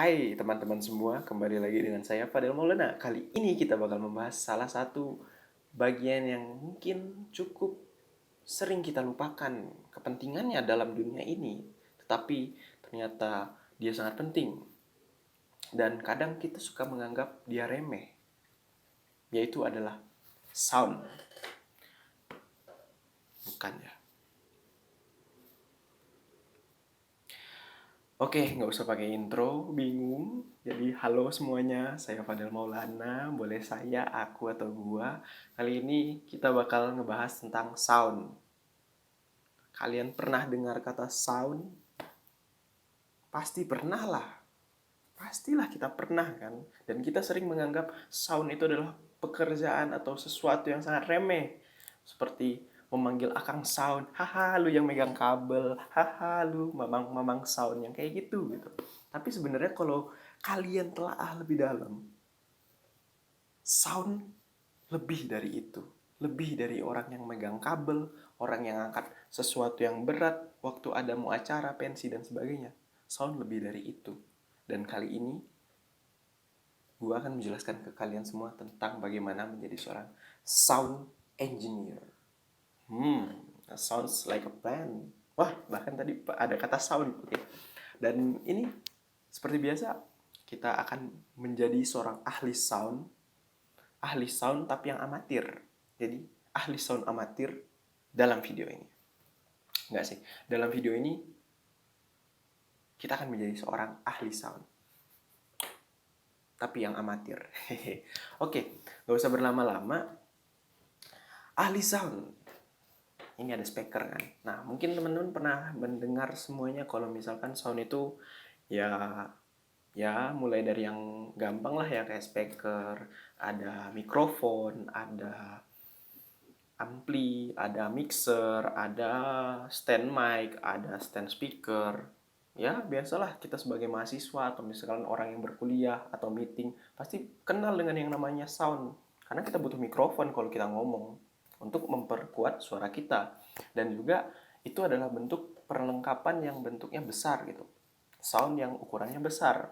Hai teman-teman semua, kembali lagi dengan saya Fadel Maulana. Kali ini kita bakal membahas salah satu bagian yang mungkin cukup sering kita lupakan kepentingannya dalam dunia ini, tetapi ternyata dia sangat penting dan kadang kita suka menganggap dia remeh, yaitu adalah sound. Bukan ya? Oke, nggak usah pakai intro, bingung. Jadi, halo semuanya, saya Fadel Maulana. Boleh saya, aku, atau gua. Kali ini kita bakal ngebahas tentang sound. Kalian pernah dengar kata sound? Pasti pernah lah. Pastilah kita pernah kan. Dan kita sering menganggap sound itu adalah pekerjaan atau sesuatu yang sangat remeh. Seperti memanggil akang sound, haha lu yang megang kabel, haha lu mamang-mamang sound yang kayak gitu. Tapi sebenarnya kalau kalian telaah lebih dalam, sound lebih dari itu. Lebih dari orang yang megang kabel, orang yang angkat sesuatu yang berat waktu ada mau acara, pensi, dan sebagainya. Sound lebih dari itu. Dan kali ini, gue akan menjelaskan ke kalian semua tentang bagaimana menjadi seorang sound engineer. Sounds like a band. Wah, bahkan tadi ada kata sound. Oke. Dan ini seperti biasa, kita akan menjadi seorang ahli sound tapi yang amatir. Jadi, ahli sound amatir dalam video ini. Enggak sih, dalam video ini kita akan menjadi seorang ahli sound tapi yang amatir. Oke, nggak usah berlama-lama. Ahli sound ini ada speaker kan. Nah, mungkin teman-teman pernah mendengar semuanya kalau misalkan sound itu ya mulai dari yang gampang lah ya kayak speaker, ada mikrofon, ada ampli, ada mixer, ada stand mic, ada stand speaker. Ya, biasalah kita sebagai mahasiswa atau misalkan orang yang berkuliah atau meeting pasti kenal dengan yang namanya sound. Karena kita butuh mikrofon kalau kita ngomong untuk memperkuat suara kita. Dan juga itu adalah bentuk perlengkapan yang bentuknya besar gitu. Sound yang ukurannya besar.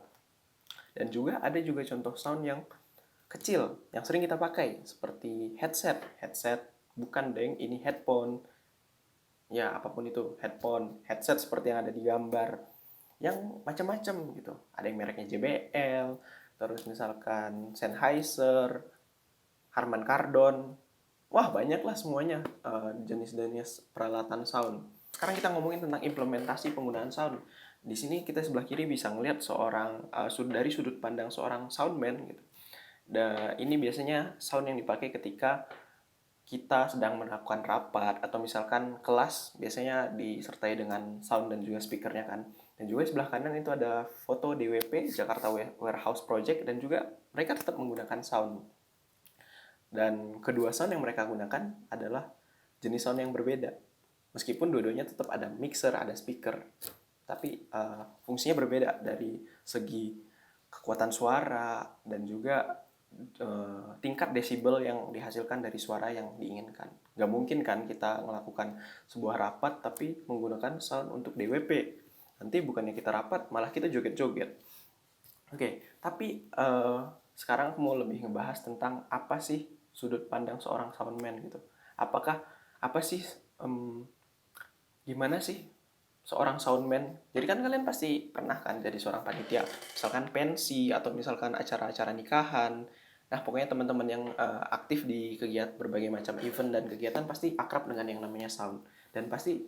Dan juga ada juga contoh sound yang kecil yang sering kita pakai seperti headset. Headset bukan deng, ini headphone. Ya, apapun itu, headphone, headset seperti yang ada di gambar. Yang macam-macam gitu. Ada yang mereknya JBL, terus misalkan Sennheiser, Harman Kardon. Wah, banyak lah semuanya jenis-jenis peralatan sound. Sekarang kita ngomongin tentang implementasi penggunaan sound. Di sini kita sebelah kiri bisa ngelihat seorang dari sudut pandang seorang soundman gitu. Dan ini biasanya sound yang dipakai ketika kita sedang melakukan rapat atau misalkan kelas biasanya disertai dengan sound dan juga speakernya kan. Dan juga di sebelah kanan itu ada foto DWP Jakarta Warehouse Project dan juga mereka tetap menggunakan sound. Dan kedua sound yang mereka gunakan adalah jenis sound yang berbeda. Meskipun dua-duanya tetap ada mixer, ada speaker. Tapi fungsinya berbeda dari segi kekuatan suara dan juga tingkat desibel yang dihasilkan dari suara yang diinginkan. Gak mungkin kan kita melakukan sebuah rapat tapi menggunakan sound untuk DWP. Nanti bukannya kita rapat, malah kita joget-joget. Oke, tapi sekarang aku mau lebih ngebahas tentang apa sih sudut pandang seorang soundman gitu. Apakah apa sih gimana sih seorang soundman? Jadi kan kalian pasti pernah kan jadi seorang panitia, misalkan pensi atau misalkan acara-acara nikahan. Nah, pokoknya teman-teman yang aktif di kegiatan berbagai macam event dan kegiatan pasti akrab dengan yang namanya sound. Dan pasti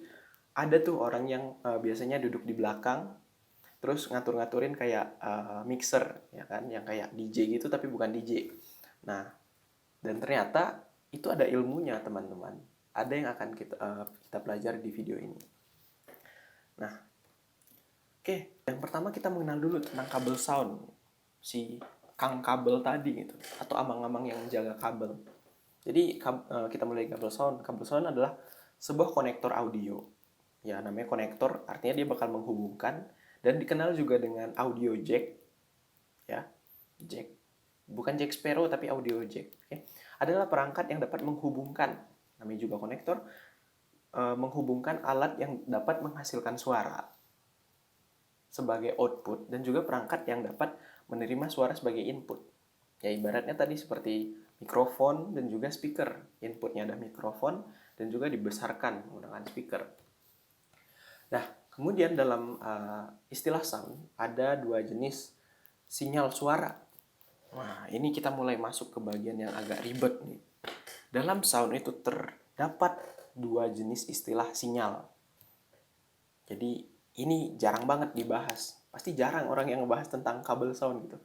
ada tuh orang yang biasanya duduk di belakang terus ngatur-ngaturin kayak mixer ya kan yang kayak DJ gitu tapi bukan DJ. Nah, dan ternyata itu ada ilmunya teman-teman. Ada yang akan kita pelajari di video ini. Nah, oke, yang pertama kita mengenal dulu tentang kabel sound. Si kang kabel tadi gitu atau amang-amang yang jaga kabel. Jadi kita mulai kabel sound. Kabel sound adalah sebuah konektor audio. Ya, namanya konektor artinya dia bakal menghubungkan dan dikenal juga dengan audio jack. Ya, jack. Bukan jack sparrow tapi audio jack. Oke. Adalah perangkat yang dapat menghubungkan, namanya juga konektor, menghubungkan alat yang dapat menghasilkan suara. sebagai output dan juga perangkat yang dapat menerima suara sebagai input. Ya ibaratnya tadi seperti mikrofon dan juga speaker. Inputnya ada mikrofon dan juga dibesarkan menggunakan speaker. Nah, kemudian dalam istilah sound ada dua jenis sinyal suara. Nah, ini kita mulai masuk ke bagian yang agak ribet nih. Dalam sound itu terdapat dua jenis istilah sinyal. Jadi ini jarang banget dibahas. Pasti jarang orang yang ngebahas tentang kabel sound gitu.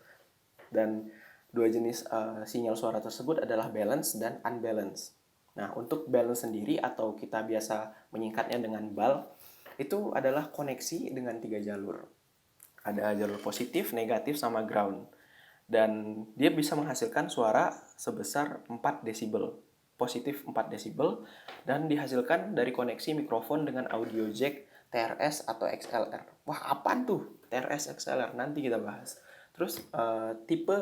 Dan dua jenis sinyal suara tersebut adalah balance dan unbalance. Nah, untuk balance sendiri atau kita biasa menyingkatnya dengan BAL, itu adalah koneksi dengan 3 jalur. Ada jalur positif, negatif, sama ground. Dan dia bisa menghasilkan suara sebesar 4 desibel. Positif 4 desibel dan dihasilkan dari koneksi mikrofon dengan audio jack TRS atau XLR. Wah, apaan tuh TRS XLR? Nanti kita bahas. Terus tipe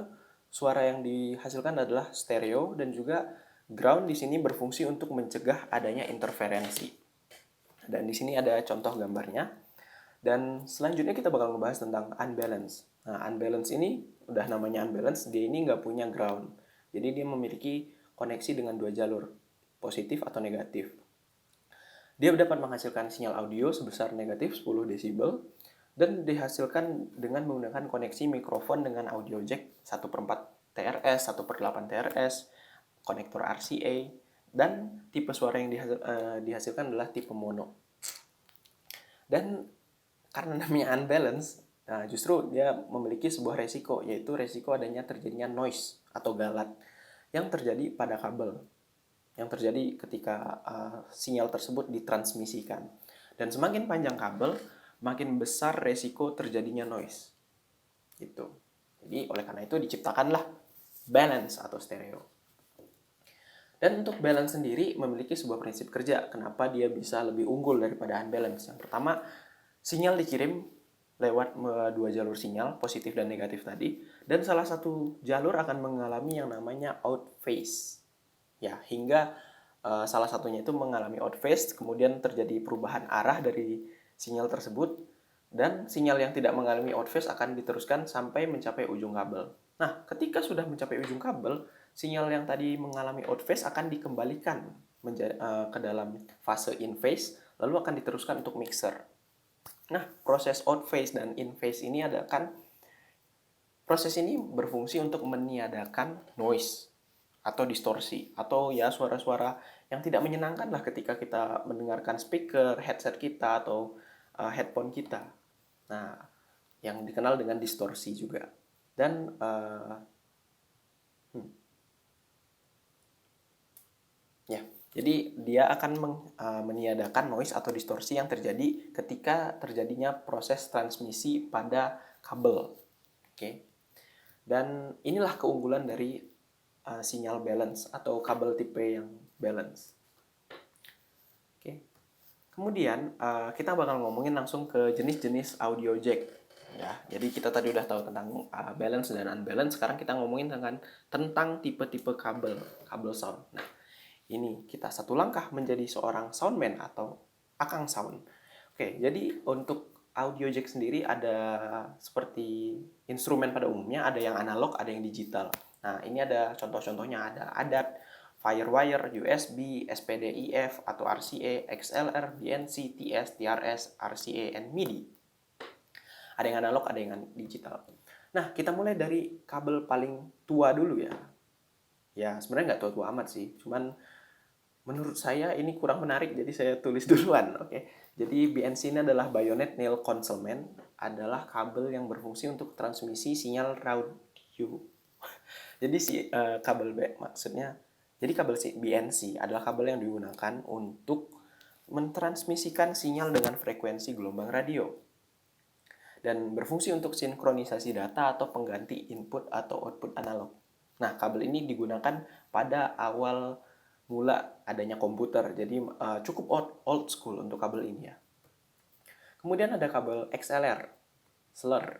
suara yang dihasilkan adalah stereo dan juga ground di sini berfungsi untuk mencegah adanya interferensi. Dan di sini ada contoh gambarnya. Dan selanjutnya kita bakal ngebahas tentang unbalance. Nah, unbalance ini udah namanya unbalance, dia ini nggak punya ground. Jadi dia memiliki koneksi dengan dua jalur, positif atau negatif. Dia dapat menghasilkan sinyal audio sebesar negatif 10 desibel dan dihasilkan dengan menggunakan koneksi mikrofon dengan audio jack 1/4 TRS, 1/8 TRS, konektor RCA, dan tipe suara yang dihasilkan adalah tipe mono. Dan karena namanya unbalance, nah justru dia memiliki sebuah resiko, yaitu resiko adanya terjadinya noise atau galat yang terjadi pada kabel, yang terjadi ketika sinyal tersebut ditransmisikan. Dan semakin panjang kabel, makin besar resiko terjadinya noise. Gitu. Jadi oleh karena itu diciptakanlah balance atau stereo. Dan untuk balance sendiri memiliki sebuah prinsip kerja. Kenapa dia bisa lebih unggul daripada unbalance? Yang pertama, sinyal dikirim lewat dua jalur sinyal, positif dan negatif tadi, dan salah satu jalur akan mengalami yang namanya out phase. Ya, hingga salah satunya itu mengalami out phase, kemudian terjadi perubahan arah dari sinyal tersebut, dan sinyal yang tidak mengalami out phase akan diteruskan sampai mencapai ujung kabel. Nah, ketika sudah mencapai ujung kabel, sinyal yang tadi mengalami out phase akan dikembalikan ke dalam fase in phase, lalu akan diteruskan untuk mixer. Nah, proses out phase dan in phase ini proses ini berfungsi untuk meniadakan noise atau distorsi atau ya suara-suara yang tidak menyenangkan lah ketika kita mendengarkan speaker, headset kita atau headphone kita. Nah, yang dikenal dengan distorsi juga. Dan ya, jadi dia akan meniadakan noise atau distorsi yang terjadi ketika terjadinya proses transmisi pada kabel. Oke. Dan inilah keunggulan dari sinyal balance atau kabel tipe yang balance. Oke. Kemudian kita bakal ngomongin langsung ke jenis-jenis audio jack. Ya, jadi kita tadi udah tahu tentang balance dan unbalance. Sekarang kita ngomongin tentang tipe-tipe kabel sound. Nah, ini kita satu langkah menjadi seorang soundman atau akang sound. Oke, jadi untuk audio jack sendiri ada seperti instrumen pada umumnya, ada yang analog, ada yang digital. Nah, ini ada contoh-contohnya, ada ADAT, Firewire, USB, SPDIF atau RCA, XLR, BNC, TS, TRS, RCA, and MIDI. Ada yang analog, ada yang digital. Nah, kita mulai dari kabel paling tua dulu ya. Ya, sebenarnya nggak tua-tua amat sih, cuman menurut saya ini kurang menarik, jadi saya tulis duluan. Oke. Jadi BNC ini adalah Bayonet Nail Concealment, adalah kabel yang berfungsi untuk transmisi sinyal radio. Jadi kabel maksudnya, jadi kabel BNC adalah kabel yang digunakan untuk mentransmisikan sinyal dengan frekuensi gelombang radio dan berfungsi untuk sinkronisasi data atau pengganti input atau output analog. Nah, kabel ini digunakan pada awal mula adanya komputer, jadi cukup old school untuk kabel ini ya. Kemudian ada kabel XLR,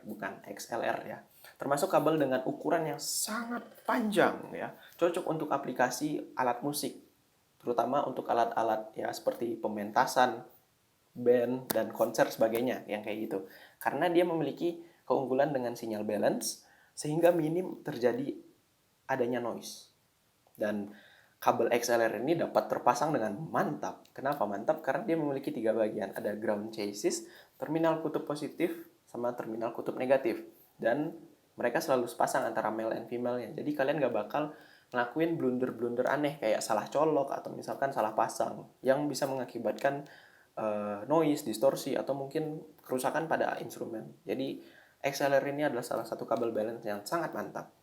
bukan XLR ya. Termasuk kabel dengan ukuran yang sangat panjang ya, cocok untuk aplikasi alat musik, terutama untuk alat-alat ya seperti pementasan, band, dan konser sebagainya yang kayak gitu. Karena dia memiliki keunggulan dengan sinyal balance sehingga minim terjadi adanya noise. Dan kabel XLR ini dapat terpasang dengan mantap. Kenapa mantap? Karena dia memiliki 3 bagian. Ada ground chassis, terminal kutub positif, sama terminal kutub negatif. Dan mereka selalu sepasang antara male and female-nya. Jadi kalian gak bakal ngelakuin blunder-blunder aneh kayak salah colok atau misalkan salah pasang yang bisa mengakibatkan noise, distorsi, atau mungkin kerusakan pada instrumen. Jadi XLR ini adalah salah satu kabel balance yang sangat mantap.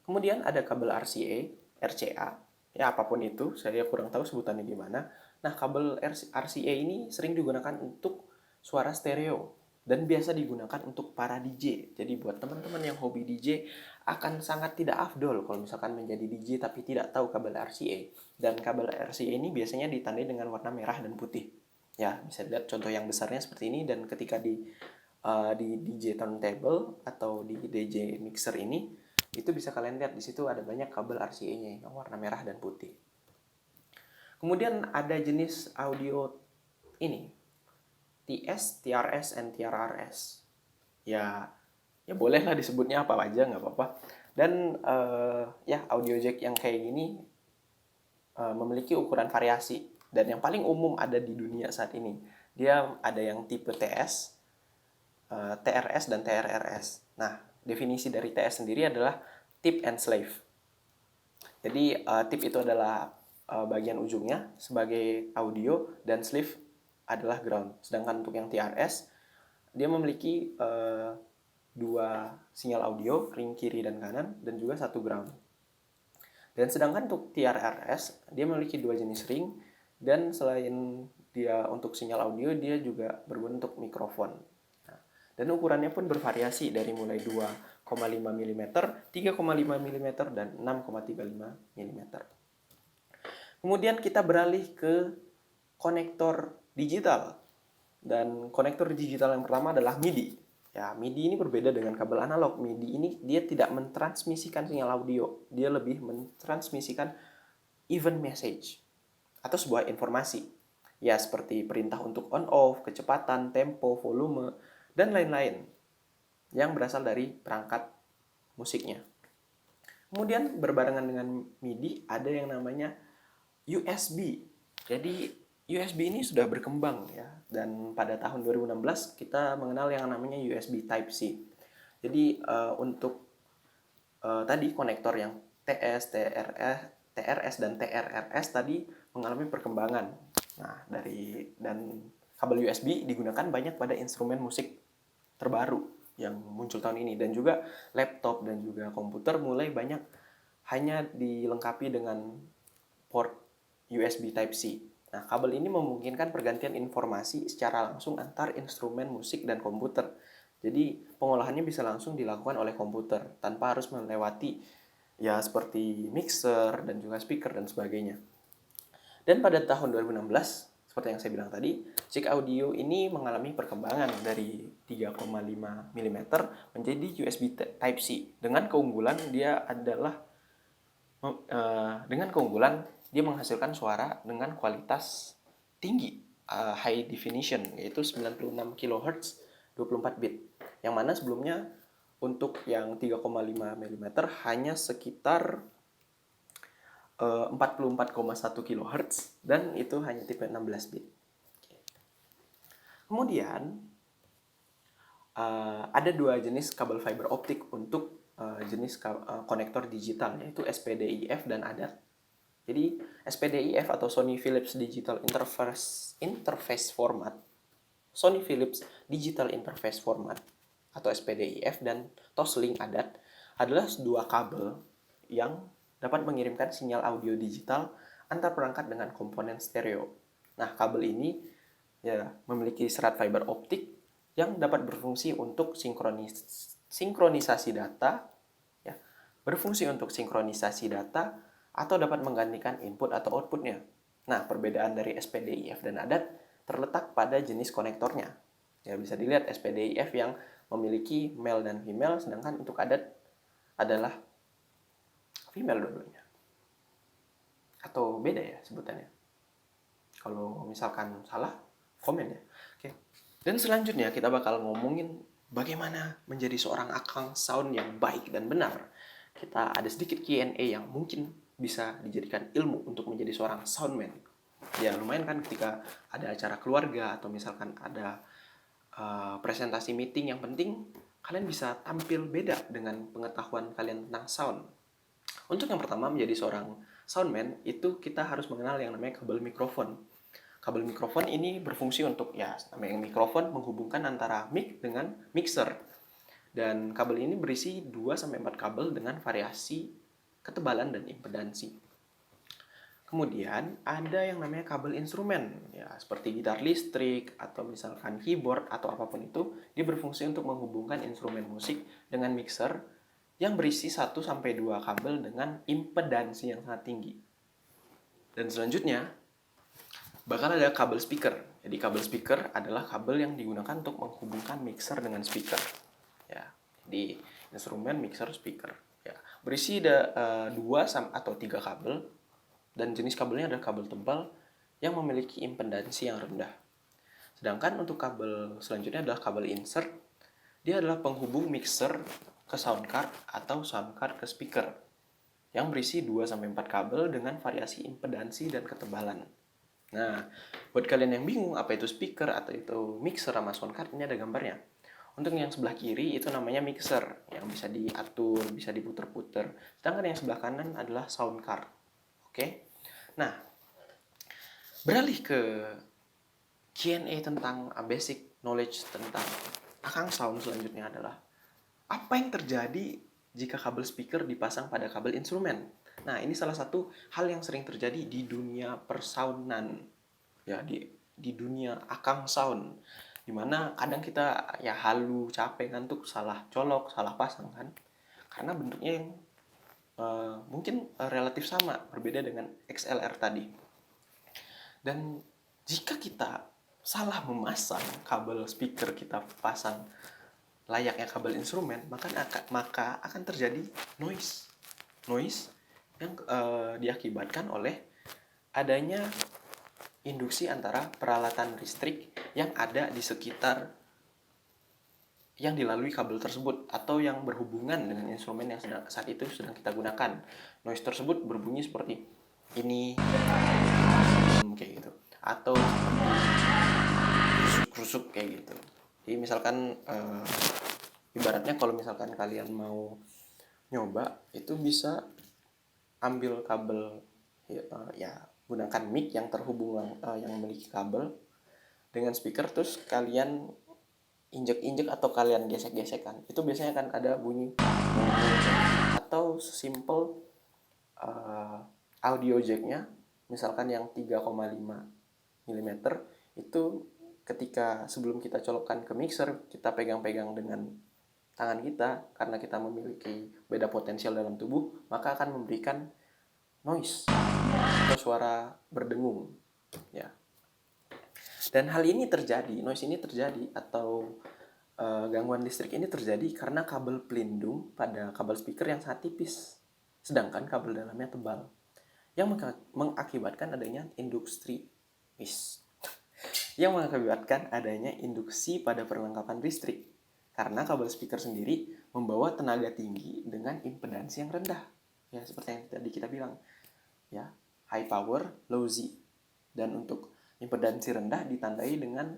Kemudian ada kabel RCA, ya apapun itu, saya kurang tahu sebutannya gimana. Nah, kabel RCA ini sering digunakan untuk suara stereo dan biasa digunakan untuk para DJ. Jadi buat teman-teman yang hobi DJ akan sangat tidak afdol kalau misalkan menjadi DJ tapi tidak tahu kabel RCA. Dan kabel RCA ini biasanya ditandai dengan warna merah dan putih. Ya, bisa dilihat contoh yang besarnya seperti ini, dan ketika di DJ turntable atau di DJ mixer ini, itu bisa kalian lihat di situ ada banyak kabel RCA-nya yang warna merah dan putih. Kemudian ada jenis audio ini, TS, TRS, and TRRS. Ya bolehlah disebutnya apa aja, nggak apa-apa. Dan ya audio jack yang kayak gini memiliki ukuran variasi, dan yang paling umum ada di dunia saat ini. Dia ada yang tipe TS, TRS, dan TRRS. Nah, definisi dari TS sendiri adalah tip and slave. Jadi tip itu adalah bagian ujungnya sebagai audio, dan slave adalah ground. Sedangkan untuk yang TRS, dia memiliki 2 sinyal audio, ring kiri dan kanan, dan juga 1 ground. Dan sedangkan untuk TRRS, dia memiliki 2 jenis ring, dan selain dia untuk sinyal audio, dia juga berbentuk mikrofon. Dan ukurannya pun bervariasi dari mulai 2,5 mm, 3,5 mm, dan 6,35 mm. Kemudian kita beralih ke konektor digital. Dan konektor digital yang pertama adalah MIDI. Ya, MIDI ini berbeda dengan kabel analog. MIDI ini dia tidak mentransmisikan sinyal audio, dia lebih mentransmisikan event message atau sebuah informasi. Ya, seperti perintah untuk on off, kecepatan, tempo, volume, dan lain-lain yang berasal dari perangkat musiknya. Kemudian berbarengan dengan MIDI ada yang namanya USB. Jadi USB ini sudah berkembang ya, dan pada tahun 2016 kita mengenal yang namanya USB Type-C. Jadi untuk tadi konektor yang TS, TRS, dan TRRS tadi mengalami perkembangan. Nah, dan kabel USB digunakan banyak pada instrumen musik terbaru yang muncul tahun ini, dan juga laptop dan juga komputer mulai banyak hanya dilengkapi dengan port USB Type-C. Nah, kabel ini memungkinkan pergantian informasi secara langsung antar instrumen musik dan komputer. Jadi, pengolahannya bisa langsung dilakukan oleh komputer tanpa harus melewati ya seperti mixer dan juga speaker dan sebagainya. Dan pada tahun 2016, seperti yang saya bilang tadi, jack audio ini mengalami perkembangan dari 3,5 mm menjadi USB Type-C. Dengan keunggulan dia menghasilkan suara dengan kualitas tinggi, high definition, yaitu 96 kHz 24 bit. Yang mana sebelumnya untuk yang 3,5 mm hanya sekitar 44,1 kHz, dan itu hanya tipe 16 bit. Kemudian ada 2 jenis kabel fiber optik untuk jenis konektor digital, yaitu SPDIF dan ADAT. Jadi SPDIF atau Sony Philips Digital Interface Format, Sony Philips Digital Interface Format atau SPDIF, dan Toslink ADAT adalah 2 kabel yang dapat mengirimkan sinyal audio digital antar perangkat dengan komponen stereo. Nah, kabel ini ya memiliki serat fiber optik yang dapat berfungsi untuk sinkronisasi data, ya, atau dapat menggantikan input atau outputnya. Nah, perbedaan dari SPDIF dan ADAT terletak pada jenis konektornya. Ya, bisa dilihat SPDIF yang memiliki male dan female, sedangkan untuk ADAT adalah female dua-duanya. Atau beda ya sebutannya? Kalau misalkan salah, komen ya. Oke. Dan selanjutnya kita bakal ngomongin bagaimana menjadi seorang akang sound yang baik dan benar. Kita ada sedikit Q&A yang mungkin bisa dijadikan ilmu untuk menjadi seorang soundman. Ya lumayan kan ketika ada acara keluarga atau misalkan ada presentasi meeting yang penting, kalian bisa tampil beda dengan pengetahuan kalian tentang sound. Untuk yang pertama menjadi seorang soundman itu kita harus mengenal yang namanya kabel mikrofon. Kabel mikrofon ini berfungsi untuk ya namanya mikrofon menghubungkan antara mic dengan mixer. Dan kabel ini berisi 2 sampai 4 kabel dengan variasi ketebalan dan impedansi. Kemudian ada yang namanya kabel instrumen, ya seperti gitar listrik atau misalkan keyboard atau apapun itu, dia berfungsi untuk menghubungkan instrumen musik dengan mixer yang berisi 1 sampai 2 kabel dengan impedansi yang sangat tinggi. Dan selanjutnya bakal ada kabel speaker. Jadi kabel speaker adalah kabel yang digunakan untuk menghubungkan mixer dengan speaker. Ya, di instrumen mixer speaker. Ya, berisi 2 atau 3 kabel. Dan jenis kabelnya adalah kabel tebal yang memiliki impedansi yang rendah. Sedangkan untuk kabel selanjutnya adalah kabel insert. Dia adalah penghubung mixer ke sound card atau sound card ke speaker yang berisi 2-4 kabel dengan variasi impedansi dan ketebalan. Nah, buat kalian yang bingung apa itu speaker atau itu mixer sama sound card, ini ada gambarnya. Untuk yang sebelah kiri itu namanya mixer yang bisa diatur, bisa diputer-puter. Sedangkan yang sebelah kanan adalah sound card. Oke? Nah, beralih ke Q&A tentang basic knowledge tentang akang sound selanjutnya adalah apa yang terjadi jika kabel speaker dipasang pada kabel instrumen. Nah, ini salah satu hal yang sering terjadi di dunia persoundan. Ya, di dunia akang sound. Dimana kadang kita ya halu, capek, ngantuk, salah colok, salah pasang kan. Karena bentuknya yang mungkin relatif sama, berbeda dengan XLR tadi. Dan jika kita salah memasang kabel speaker, kita pasang layaknya kabel instrumen, maka akan terjadi noise yang diakibatkan oleh adanya induksi antara peralatan listrik yang ada di sekitar yang dilalui kabel tersebut atau yang berhubungan dengan instrumen yang saat itu sedang kita gunakan. Noise tersebut berbunyi seperti ini, kayak gitu, atau krusuk kayak gitu. Jadi misalkan ibaratnya kalau misalkan kalian mau nyoba itu bisa ambil kabel ya gunakan mic yang terhubung yang memiliki kabel dengan speaker, terus kalian injek-injek atau kalian gesek-gesekkan, itu biasanya akan ada bunyi. Atau simple audio jacknya misalkan yang 3,5 mm itu ketika sebelum kita colokkan ke mixer, kita pegang-pegang dengan tangan kita karena kita memiliki beda potensial dalam tubuh, maka akan memberikan noise atau suara berdengung ya. Dan hal ini terjadi, noise ini terjadi atau gangguan listrik ini terjadi karena kabel pelindung pada kabel speaker yang sangat tipis, sedangkan kabel dalamnya tebal, yang mengakibatkan adanya yang mengakibatkan adanya induksi pada perlengkapan listrik. Karena kabel speaker sendiri membawa tenaga tinggi dengan impedansi yang rendah. Ya, seperti yang tadi kita bilang. Ya, high power, low Z. Dan untuk impedansi rendah ditandai dengan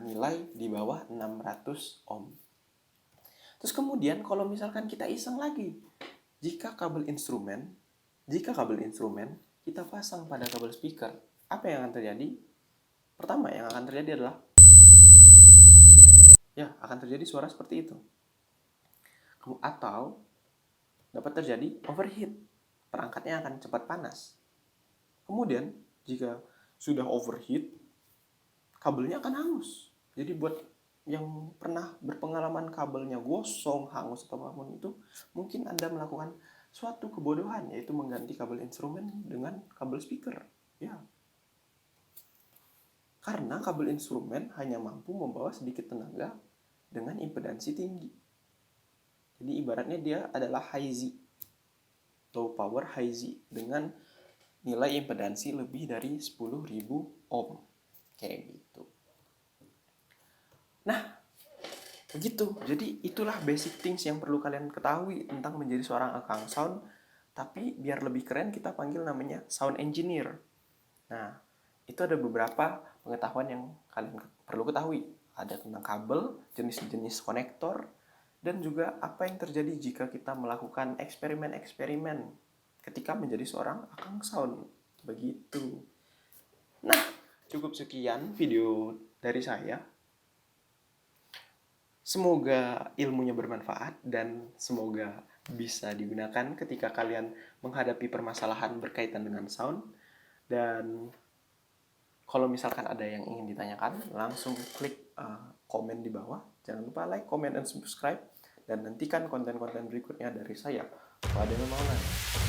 nilai di bawah 600 ohm. Terus kemudian kalau misalkan kita iseng lagi, jika kabel instrumen kita pasang pada kabel speaker, apa yang akan terjadi? Pertama yang akan terjadi adalah ya akan terjadi suara seperti itu. Atau dapat terjadi overheat, perangkatnya akan cepat panas. Kemudian jika sudah overheat, kabelnya akan hangus. Jadi buat yang pernah berpengalaman kabelnya gosong, hangus atau apapun itu, mungkin Anda melakukan suatu kebodohan, yaitu mengganti kabel instrumen dengan kabel speaker. Ya. Karena kabel instrumen hanya mampu membawa sedikit tenaga dengan impedansi tinggi. Jadi ibaratnya dia adalah high Z, low power high Z, dengan nilai impedansi lebih dari 10.000 ohm. Kayak gitu. Nah, begitu. Jadi itulah basic things yang perlu kalian ketahui tentang menjadi seorang akang sound. Tapi biar lebih keren kita panggil namanya sound engineer. Nah, itu ada beberapa pengetahuan yang kalian perlu ketahui. Ada tentang kabel, jenis-jenis konektor, dan juga apa yang terjadi jika kita melakukan eksperimen-eksperimen ketika menjadi seorang akang sound. Begitu. Nah, cukup sekian video dari saya. Semoga ilmunya bermanfaat dan semoga bisa digunakan ketika kalian menghadapi permasalahan berkaitan dengan sound. Dan kalau misalkan ada yang ingin ditanyakan, langsung klik komen di bawah. Jangan lupa like, comment, dan subscribe. Dan nantikan konten-konten berikutnya dari saya. Wadah Maulana.